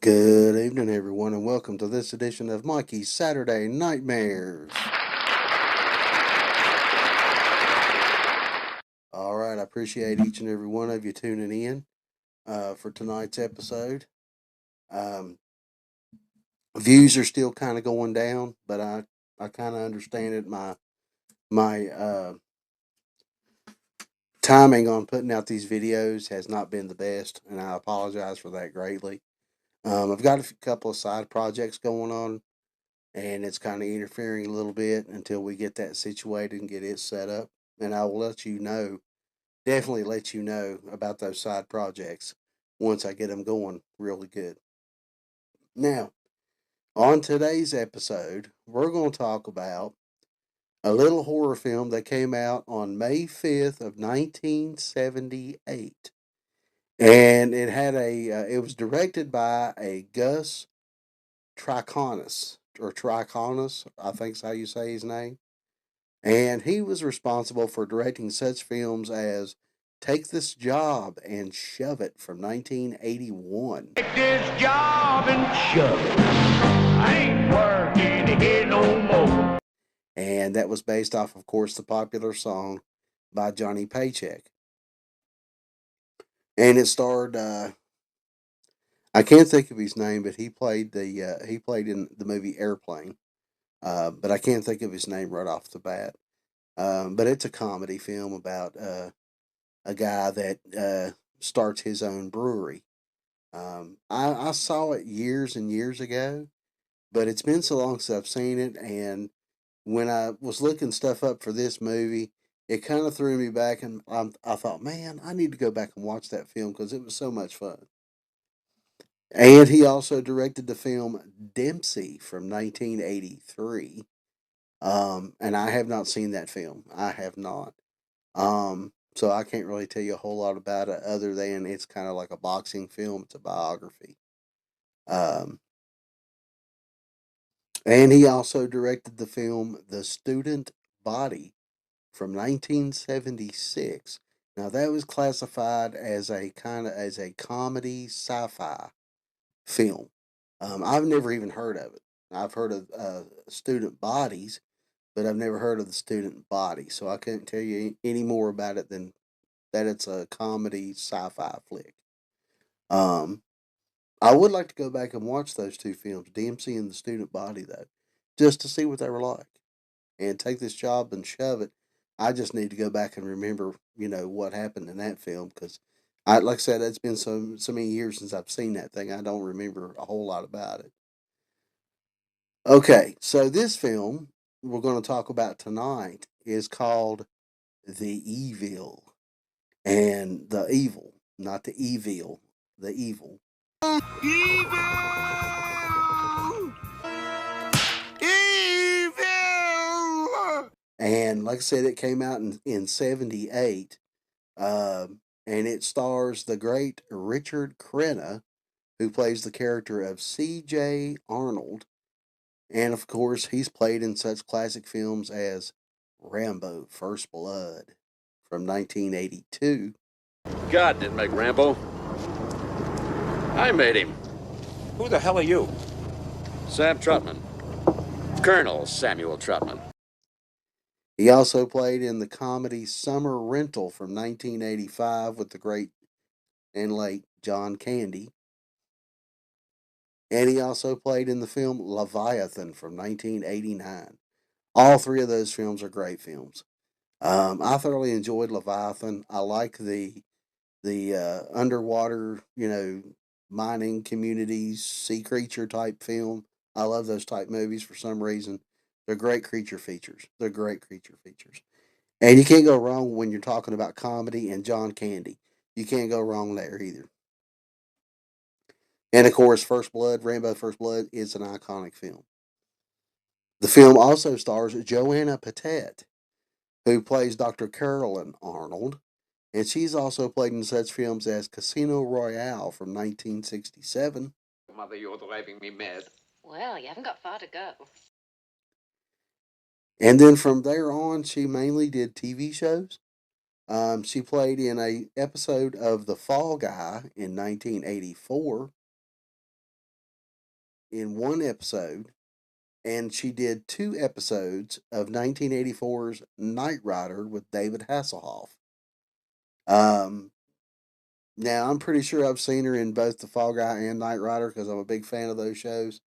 Good evening, everyone, and welcome to this edition of Mikey's Saturday Nightmares. All right, I appreciate each and every one of you tuning in for tonight's episode. Um, Views are still kind of going down, but I kind of understand it. My timing on putting out these videos has not been the best, and I apologize for that greatly. I've got a couple of side projects going on, and it's kind of interfering a little bit until we get that situated and get it set up. And I will let you know, definitely let you know about those side projects once I get them going really good. Now, on today's episode, we're going to talk about a little horror film that came out on May 5th of 1978. And it was directed by a Gus Triconis, I think is how you say his name. And he was responsible for directing such films as Take This Job and Shove It from 1981. Take this job and shove it. I ain't working here no more. And that was based off, of course, the popular song by Johnny Paycheck. And it starred, I can't think of his name, but he played in the movie Airplane. But I can't think of his name right off the bat. But it's a comedy film about a guy that starts his own brewery. I saw it years and years ago, but it's been so long since I've seen it. And when I was looking stuff up for this movie, it kind of threw me back, and I thought, man, I need to go back and watch that film because it was so much fun. And he also directed the film Dempsey from 1983. And I have not seen that film. I have not. So I can't really tell you a whole lot about it other than it's kind of like a boxing film. It's a biography. Um, and he also directed the film The Student Body from 1976. Now that was classified as a comedy sci-fi film. I've never even heard of it. I've heard of Student Bodies, but I've never heard of The Student Body. So I couldn't tell you any more about it than that it's a comedy sci-fi flick. Um, I would like to go back and watch those two films, DMC and The Student Body, though, just to see what they were like. And Take This Job and Shove It. I just need to go back and remember, what happened in that film because, like I said, it's been so many years since I've seen that thing. I don't remember a whole lot about it. Okay, so this film we're going to talk about tonight is called The Evil, and the evil, not the evil, the evil. Evil! Evil! And like I said, it came out in 78. And it stars the great Richard Crenna, who plays the character of C.J. Arnold. And of course, he's played in such classic films as Rambo First Blood from 1982. God didn't make Rambo. I made him. Who the hell are you? Sam Trotman. Colonel Samuel Trotman. He also played in the comedy Summer Rental from 1985 with the great and late John Candy. And he also played in the film Leviathan from 1989. All three of those films are great films. I thoroughly enjoyed Leviathan. I like the underwater, mining communities, sea creature type film. I love those type movies for some reason. They're great creature features. They're great creature features. And you can't go wrong when you're talking about comedy and John Candy. You can't go wrong there either. And of course, First Blood, Rambo First Blood is an iconic film. The film also stars Joanna Patet, who plays Dr. Carolyn Arnold, and she's also played in such films as Casino Royale from 1967. Mother, you're driving me mad. Well, you haven't got far to go. And then from there on, she mainly did TV shows. She played in a episode of The Fall Guy in 1984. in one episode, and she did 2 episodes of 1984's Knight Rider with David Hasselhoff. Um, Now, I'm pretty sure I've seen her in both The Fall Guy and Knight Rider because I'm a big fan of those shows.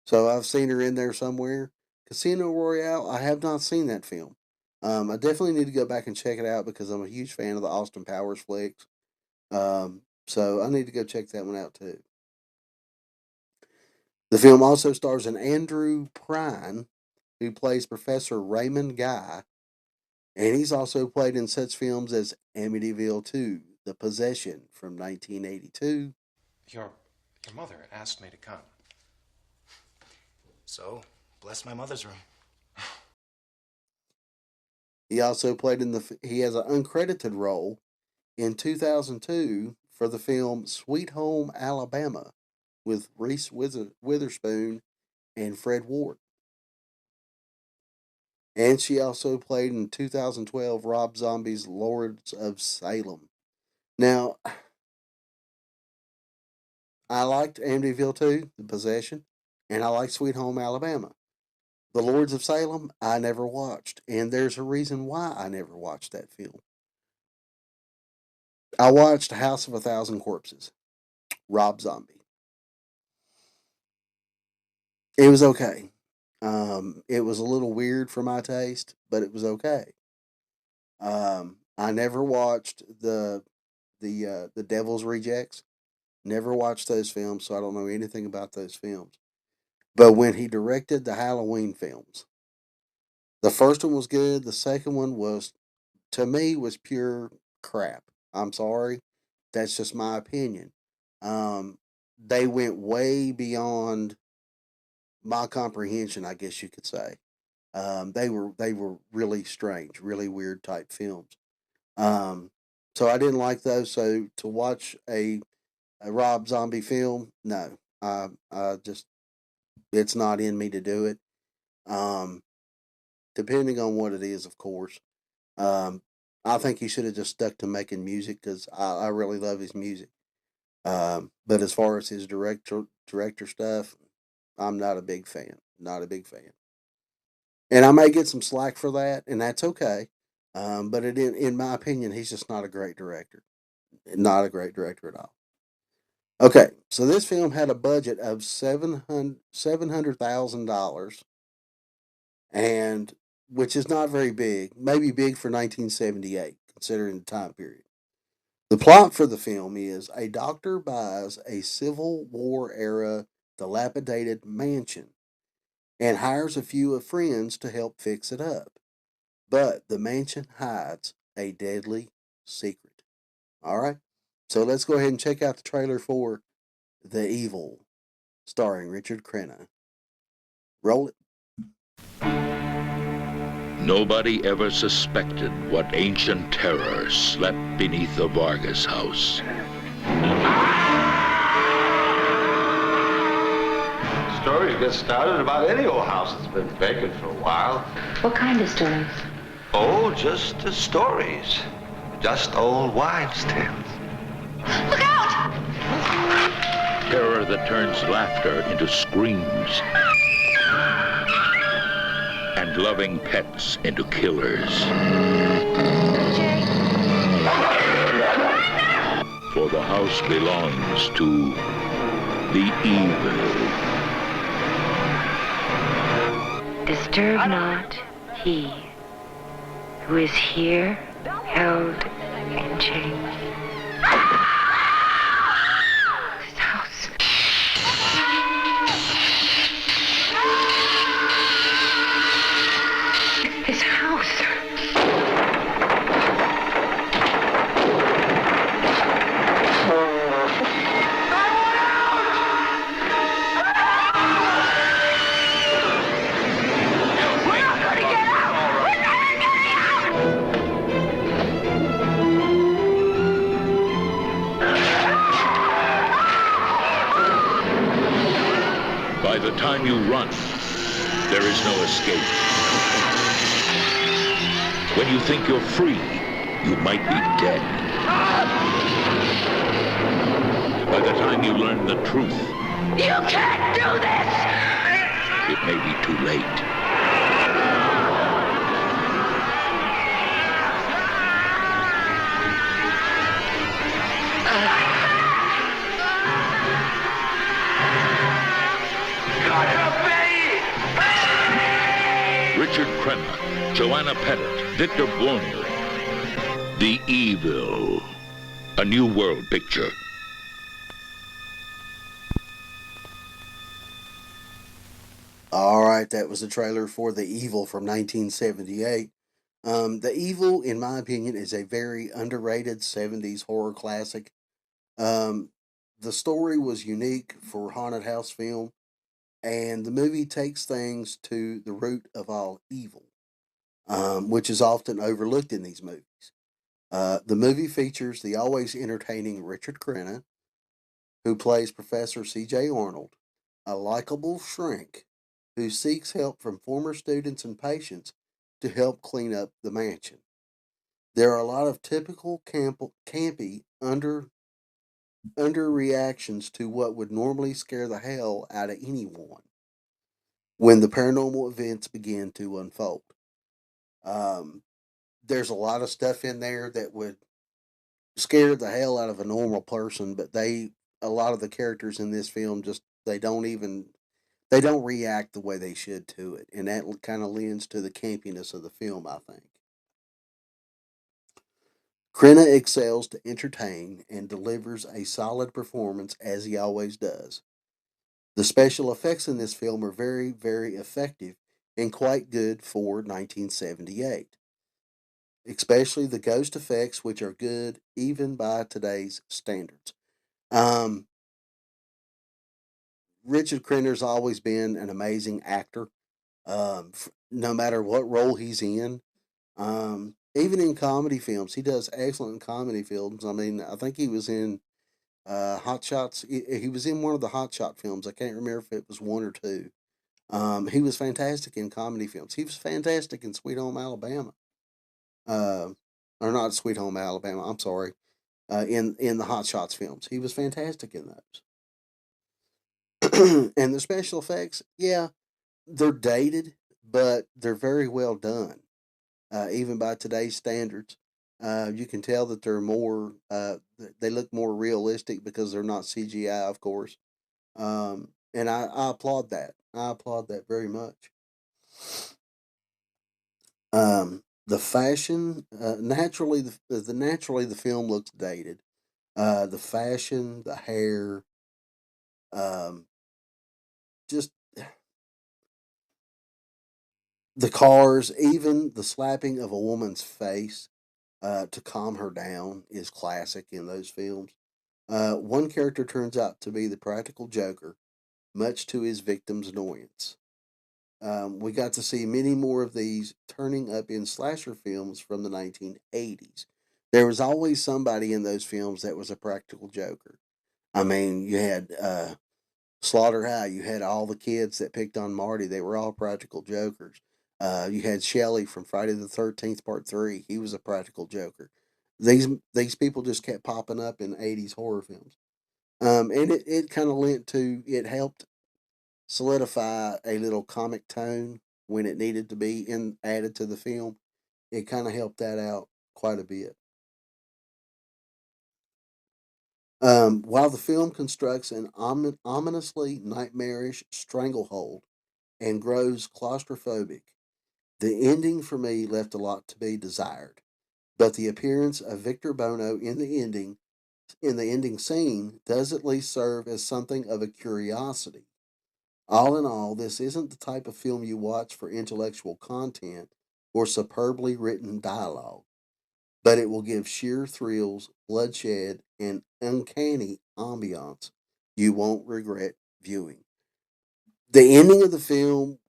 So I've seen her in there somewhere. Casino Royale, I have not seen that film. I definitely need to go back and check it out because I'm a huge fan of the Austin Powers flicks. So I need to go check that one out too. The film also stars an Andrew Prine, who plays Professor Raymond Guy, and he's also played in such films as Amityville 2, The Possession from 1982. Your mother asked me to come. So, bless my mother's room. He also played he has an uncredited role in 2002 for the film Sweet Home Alabama with Reese Witherspoon and Fred Ward. And she also played in 2012 Rob Zombie's Lords of Salem. Now, I liked Amityville 2, The Possession, and I liked Sweet Home Alabama. The Lords of Salem, I never watched, and there's a reason why I never watched that film. I watched House of a Thousand Corpses, Rob Zombie. It was okay. It was a little weird for my taste, but it was okay. I never watched the Devil's Rejects. Never watched those films, so I don't know anything about those films. But when he directed the Halloween films, the first one was good. The second one was, to me, was pure crap. I'm sorry. That's just my opinion. They went way beyond my comprehension, I guess you could say. They were really strange, really weird type films. So I didn't like those. So to watch a Rob Zombie film, no, I just it's not in me to do it. Depending on what it is, of course. I think he should have just stuck to making music because I really love his music. But as far as his director stuff, I'm not a big fan. Not a big fan. And I may get some slack for that, and that's okay. But in my opinion, he's just not a great director. Not a great director at all. Okay, so this film had a budget of $700,000, and which is not very big. Maybe big for 1978, considering the time period. The plot for the film is a doctor buys a Civil War era dilapidated mansion and hires a few of friends to help fix it up. But the mansion hides a deadly secret. All right, so let's go ahead and check out the trailer for The Evil, starring Richard Crenna. Roll it. Nobody ever suspected what ancient terror slept beneath the Vargas house. Stories get started about any old house that's been vacant for a while. What kind of stories? Oh, just stories. Just old wives' tales. Look out! Terror that turns laughter into screams. And loving pets into killers. Jay. For the house belongs to the evil. Disturb not he who is here held in chains. This house. This house. By the time you run, there is no escape. When you think you're free, you might be dead. By the time you learn the truth, You can't do this! It may be too late. God help me! Richard Crenna, Joanna Pettit, Victor Buono. The Evil. A New World picture. All right, that was the trailer for The Evil from 1978. The Evil, in my opinion, is a very underrated 70s horror classic. Um, the story was unique for haunted house film, and the movie takes things to the root of all evil, which is often overlooked in these movies. The movie features the always entertaining Richard Crenna, who plays Professor C.J. Arnold, a likable shrink who seeks help from former students and patients to help clean up the mansion. There are a lot of typical campy under reactions to what would normally scare the hell out of anyone when the paranormal events begin to unfold. Um, there's a lot of stuff in there that would scare the hell out of a normal person, but a lot of the characters in this film just they don't react the way they should to it, and that kind of lends to the campiness of the film, I think. Crenna excels to entertain and delivers a solid performance as he always does. The special effects in this film are very, very effective and quite good for 1978, especially the ghost effects, which are good even by today's standards. Um, Richard Crenna's always been an amazing actor, no matter what role he's in. Even in comedy films, he does excellent in comedy films. I mean, I think he was in Hot Shots. He was in one of the Hot Shot films. I can't remember if it was one or two. He was fantastic in comedy films. He was fantastic in Sweet Home Alabama. Uh, or not Sweet Home Alabama. I'm sorry. In the Hot Shots films, he was fantastic in those. And the special effects, yeah, they're dated, but they're very well done, even by today's standards. You can tell that they're more, they look more realistic because they're not CGI, of course. And I applaud that. I applaud that very much. The fashion, naturally the film looks dated. The fashion, the hair, um, just the cars, even the slapping of a woman's face to calm her down is classic in those films. One character turns out to be the practical Joker, much to his victim's annoyance. We got to see many more of these turning up in slasher films from the 1980s. There was always somebody in those films that was a practical Joker. I mean, you had Slaughter High, you had all the kids that picked on Marty, they were all practical Jokers. You had Shelley from Friday the 13th, Part 3. He was a practical Joker. These people just kept popping up in 80s horror films. And it kind of it helped solidify a little comic tone when it needed to be added to the film. It kind of helped that out quite a bit. While the film constructs an ominously nightmarish stranglehold and grows claustrophobic, the ending for me left a lot to be desired. But the appearance of Victor Bono in the ending scene does at least serve as something of a curiosity. All in all, this isn't the type of film you watch for intellectual content or superbly written dialogue, but it will give sheer thrills, bloodshed, and uncanny ambiance you won't regret viewing. The ending of the film,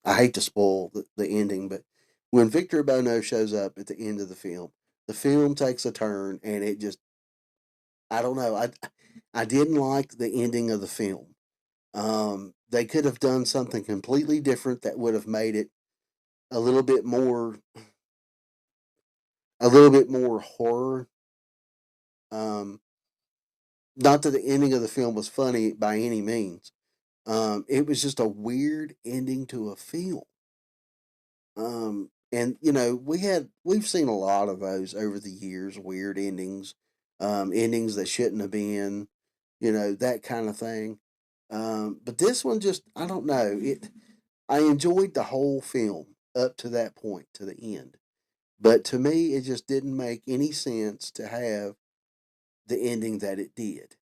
I hate to spoil the ending, but when Victor Bono shows up at the end of the film takes a turn and it just, I don't know, I didn't like the ending of the film. They could have done something completely different that would have made it a little bit more, a little bit more horror. Um, Not that the ending of the film was funny by any means. It was just a weird ending to a film. And we've seen a lot of those over the years, weird endings, endings that shouldn't have been, that kind of thing. But this one just, I don't know. I enjoyed the whole film up to that point, to the end. But to me, it just didn't make any sense to have the ending that it did.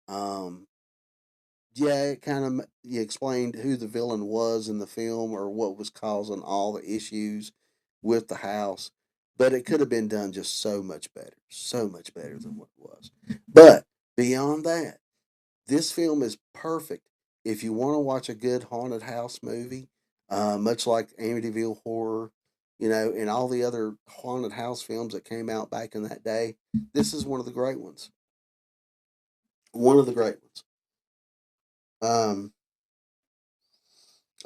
Um, yeah, it kind of you explained who the villain was in the film or what was causing all the issues with the house, but it could have been done just so much better than what it was. But beyond that, this film is perfect if you want to watch a good haunted house movie, much like Amityville Horror, and all the other haunted house films that came out back in that day. This is one of the great ones. One of the great ones. Um,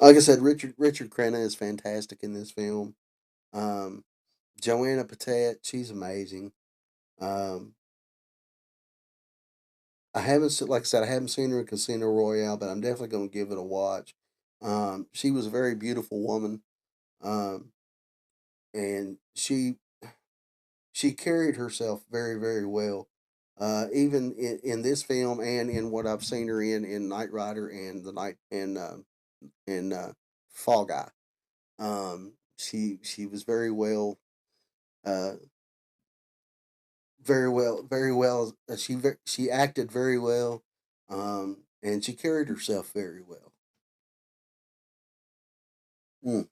like I said, Richard Crenna is fantastic in this film. Um, Joanna Patet, she's amazing. Um, like I said, I haven't seen her in Casino Royale, but I'm definitely going to give it a watch. She was a very beautiful woman, um, and she carried herself very, very well. Even in this film and in what I've seen her in Knight Rider and the night and Fall Guy. She was very well, uh, very well. She acted very well, and she carried herself very well. Mm,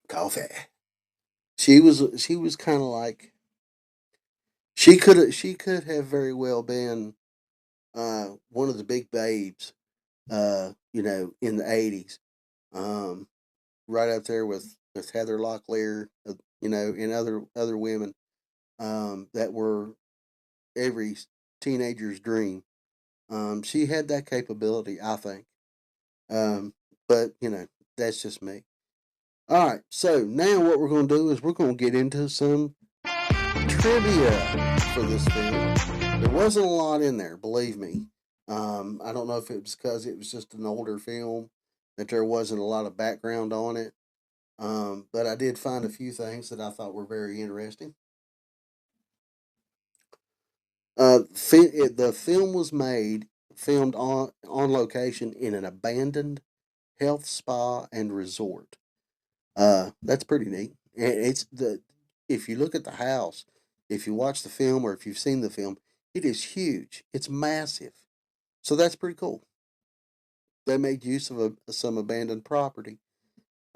coffee. She was kind of like she could have very well been one of the big babes, in the '80s, um, right up there with Heather Locklear, and other women, that were every teenager's dream. She had that capability, I think. Um, but that's just me. All right, so now what we're going to do is we're going to get into some trivia for this film. There wasn't a lot in there, believe me. I don't know if it was because it was just an older film that there wasn't a lot of background on it. But I did find a few things that I thought were very interesting. The film was filmed on location in an abandoned health spa and resort. That's pretty neat. And it's the if you look at the house, if you watch the film or if you've seen the film, it is huge. It's massive. So that's pretty cool. They made use of some abandoned property.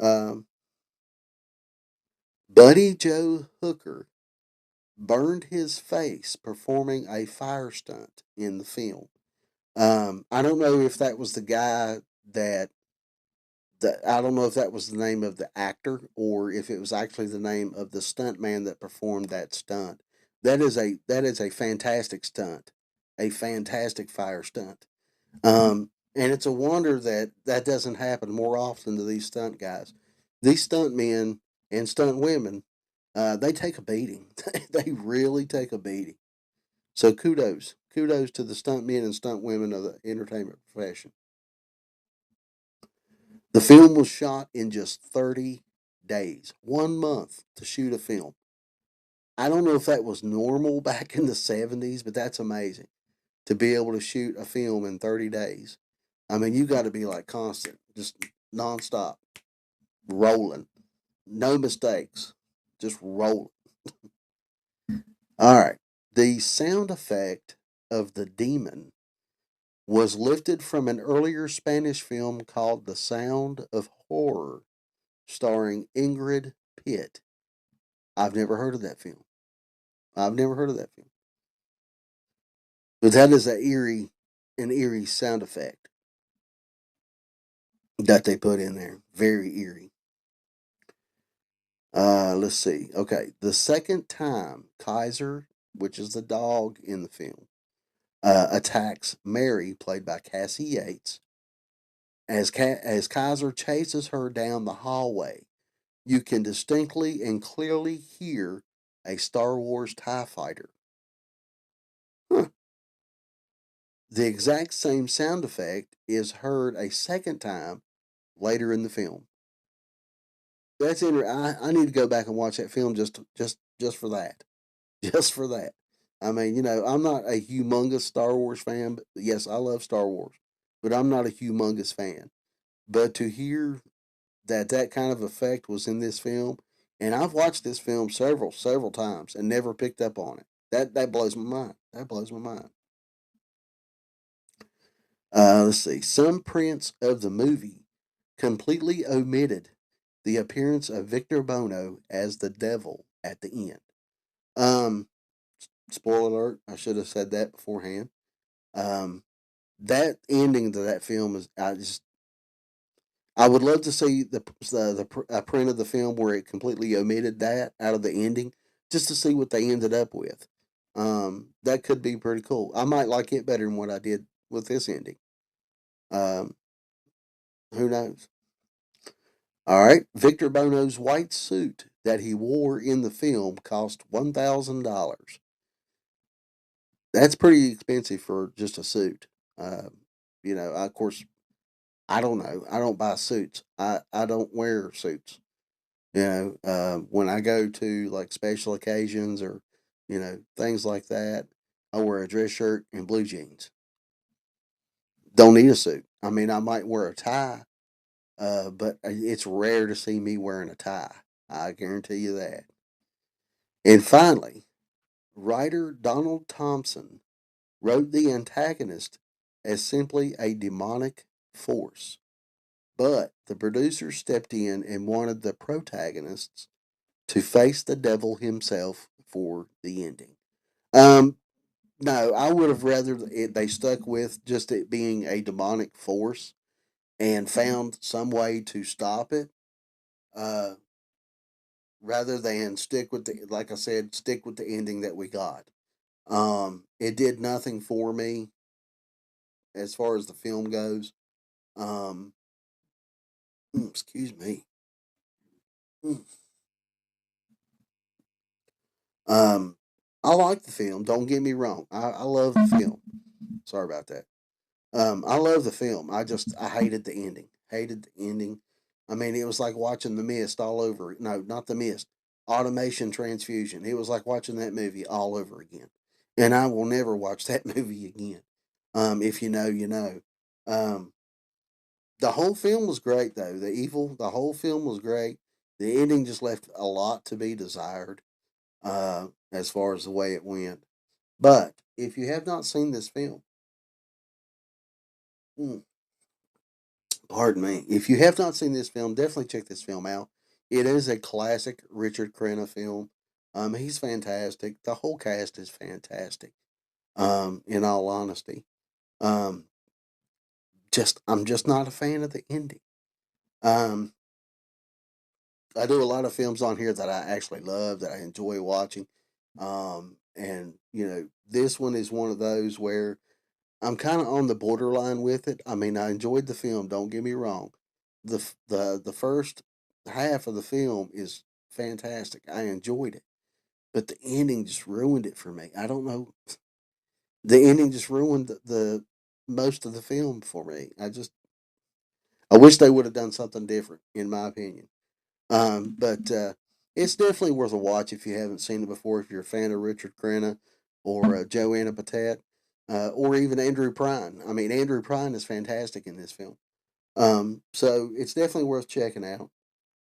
Um, Buddy Joe Hooker burned his face performing a fire stunt in the film. I don't know if that was the guy that I don't know if that was the name of the actor or if it was actually the name of the stunt man that performed that stunt. That is a fantastic stunt, a fantastic fire stunt. And it's a wonder that that doesn't happen more often to these stunt guys. These stunt men and stunt women, they take a beating. They really take a beating. So kudos to the stunt men and stunt women of the entertainment profession. The film was shot in just 30 days, 1 month to shoot a film. I don't know if that was normal back in the 70s, but that's amazing to be able to shoot a film in 30 days. I mean, you got to be like constant, just nonstop, rolling, no mistakes, just rolling. All right. The sound effect of the demon was lifted from an earlier Spanish film called The Sound of Horror, starring Ingrid Pitt. I've never heard of that film. I've never heard of that film. But that is an eerie sound effect that they put in there. Very eerie. Let's see. Okay, the second time Kaiser, which is the dog in the film, attacks Mary, played by Cassie Yates, as Kaiser chases her down the hallway. You can distinctly and clearly hear a Star Wars TIE fighter. Huh. the exact same sound effect is heard a second time later in the film. That's I need to go back and watch that film just for that. Just for that. I mean, I'm not a humongous Star Wars fan, but yes, I love Star Wars, but I'm not a humongous fan. But to hear that kind of effect was in this film, and I've watched this film several times and never picked up on it. That blows my mind. That blows my mind. Let's see. Some prints of the movie completely omitted the appearance of Victor Bono as the devil at the end. Um, Spoiler alert, I should have said that beforehand. Um, that ending to that film is I would love to see a print of the film where it completely omitted that out of the ending, just to see what they ended up with. That could be pretty cool. I might like it better than what I did with this ending. Um, who knows? All right, Victor Bono's white suit that he wore in the film cost $1,000. That's pretty expensive for just a suit. Of course, I don't know. I don't buy suits. I don't wear suits. When I go to like special occasions or things like that, I wear a dress shirt and blue jeans. Don't need a suit. I mean, I might wear a tie, but it's rare to see me wearing a tie. I guarantee you that. And finally, writer Donald Thompson wrote the antagonist as simply a demonic force. But the producers stepped in and wanted the protagonists to face the devil himself for the ending. Um, no, I would have rather they stuck with just it being a demonic force and found some way to stop it, uh, rather than stick with like I said, stick with the ending that we got. It did nothing for me as far as the film goes. Um, excuse me. Mm. Um, I like the film. Don't get me wrong. I love the film. Sorry about that. I love the film. I hated the ending. Hated the ending. I mean, it was like watching The Mist all over. No, not The Mist. Automation Transfusion. It was like watching that movie all over again. And I will never watch that movie again. If you know, you know. Um, the whole film was great, though. The whole film was great. The ending just left a lot to be desired, as far as the way it went. But if you have not seen this film, mm, pardon me, if you have not seen this film, definitely check this film out. It is a classic Richard Crenna film. He's fantastic. The whole cast is fantastic. In all honesty, um, I'm just not a fan of the ending. Um, I do a lot of films on here that I actually love, that I enjoy watching. And this one is one of those where I'm kind of on the borderline with it. I mean, I enjoyed the film. Don't get me wrong. The first half of the film is fantastic. I enjoyed it, but the ending just ruined it for me. I don't know. The ending just ruined the most of the film for me. I wish they would have done something different, in my opinion. But it's definitely worth a watch if you haven't seen it before. If you're a fan of Richard Crenna or Joanna Patet, or even Andrew Prine. I mean, Andrew Prine is fantastic in this film. So it's definitely worth checking out.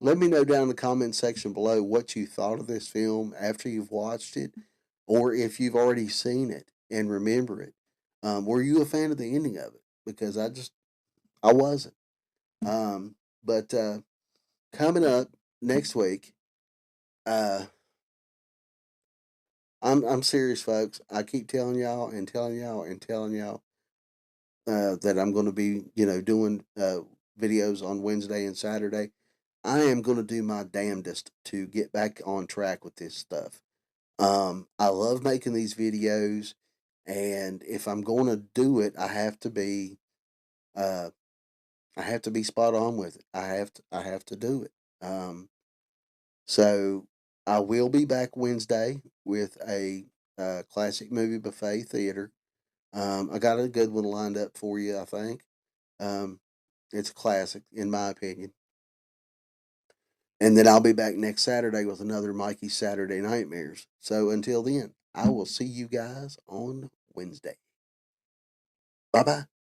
Let me know down in the comment section below what you thought of this film after you've watched it, or if you've already seen it and remember it. Were you a fan of the ending of it? Because I wasn't. But coming up next week, uh, I'm serious, folks. I keep telling y'all and telling y'all and telling y'all that I'm going to be, doing videos on Wednesday and Saturday. I am going to do my damnedest to get back on track with this stuff. I love making these videos, and if I'm going to do it, uh, I have to be spot on with it. I have to do it. So I will be back Wednesday with a classic movie buffet theater. I got a good one lined up for you, I think. Um, it's a classic, in my opinion. And then I'll be back next Saturday with another Mikey Saturday Nightmares. So until then, I will see you guys on Wednesday. Bye bye.